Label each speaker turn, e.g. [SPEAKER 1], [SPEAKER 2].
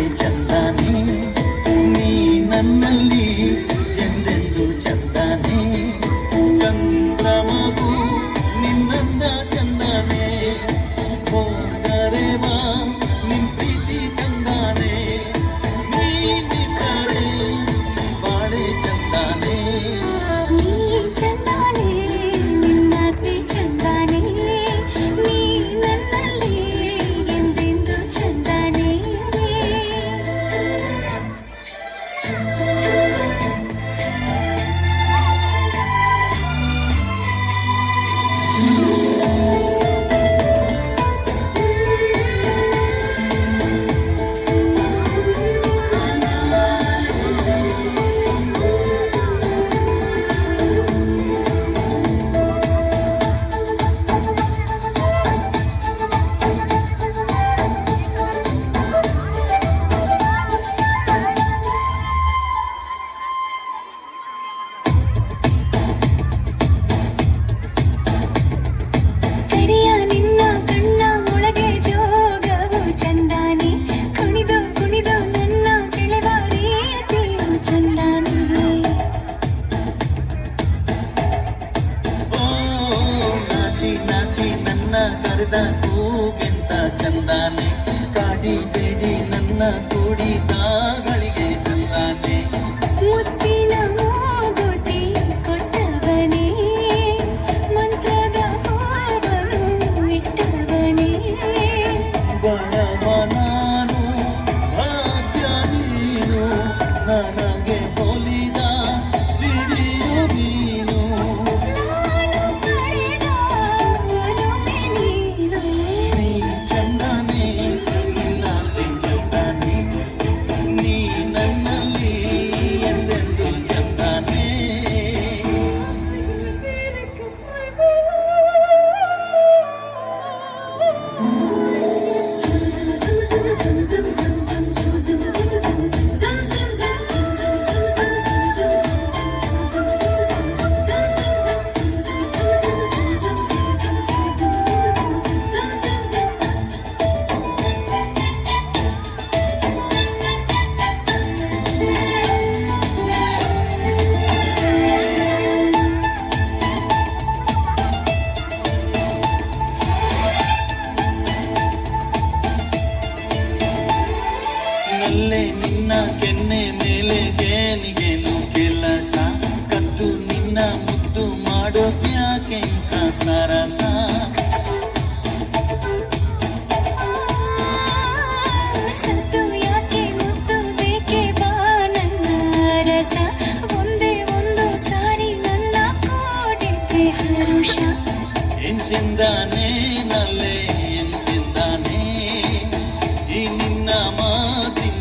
[SPEAKER 1] ಆಸೆ ಚಂದಾನೆ ನೀ ನನ್ನಲ್ಲಿ ಎಂದೆಂದು ಚಂದಾನೆ ಚಂದ್ರಮಗು ನಿನ್ನಂದ ಚಂದಾನೆ ಹೋದರೆ ಬಾ ನಿನ್ ಪ್ರೀತಿ ಚಂದಾನೆ ನೀನಿದ್ದರೆ ಬಾಳೆ ಚಂದಾನೆ
[SPEAKER 2] ನೀ ಚಂದಾನೆ ನಿನ್ನಾಸೆ ಚಂದಾನೆ ನೀ ನನ್ನಲ್ಲಿ ಎಂದೆಂದು ಚಂದಾನೆ ಕರಿಯ ನಿನ್ನ ಕಣ್ಣ ಒಳಗೆ ಜೋಗವು ಚಂದಾನೆ ಕುಣಿದು ಕುಣಿದು ನನ್ನ ಸೆಳೆವ ರೀತಿಯು ಚಂದಾನೆ
[SPEAKER 1] ಓ ನಾಚಿ ನಾಚಿ ನನ್ನ ಕರೆದ ಕೂಗೆಂತ ಚಂದಾನೆ ಕಾಡಿ ಬೇಡಿ ನನ್ನ ಕೂಡಿದಾಗಳಿಗೆ ಚಂದಾನೆ
[SPEAKER 2] ಮುತ್ತಿನ ಮೂಗುತಿ ಕೊಟ್ಟವನೇ ಮಂತ್ರದ ಹೂವನ್ನು ಇಟ್ಟವನೇ
[SPEAKER 1] ಬಡವ ನಾನು ಭಾಗ್ಯ ನೀನು ನನಗೆ ಹೋಲಿದ ಸಿರಿಯು ನೀನು
[SPEAKER 2] ನಾನು ಪಡೆದ ಒಲುಮೆ ನೀನು
[SPEAKER 1] ನೀ ಚಂದಾನೆ ನಿನ್ನಾಸೆ ಚಂದಾನೆ ನೀ ನನ್ನಲ್ಲಿ ಎಂದೆಂದು ಚಂದಾನೆ ನಲ್ಲೆ ನಿನ್ನ ಕೆನ್ನೆ ಮೇಲೆ ಗೇನಿಗೇನು ಕೆಲಸ ಕತ್ತು ನಿನ್ನ ಮುದ್ದು ಮಾಡೋದ್ಯಾಕೆ ಸರಸ
[SPEAKER 2] ಸತ್ತು ಯಾಕೆ ಮುದ್ದು ಬೇಕೆ ಬಾ ನನ್ನ ರಸ ಒಂದೇ ಒಂದು ಸಾರಿ ನನ್ನ ಕೋಡಿಗೆ ಹರುಷ
[SPEAKER 1] ಎಂಚೆಂದಾನೆ ನಲ್ಲೆ ಎಂಚೆಂದಾನೆ ಈ ನಿನ್ನ ಮಾತಿನ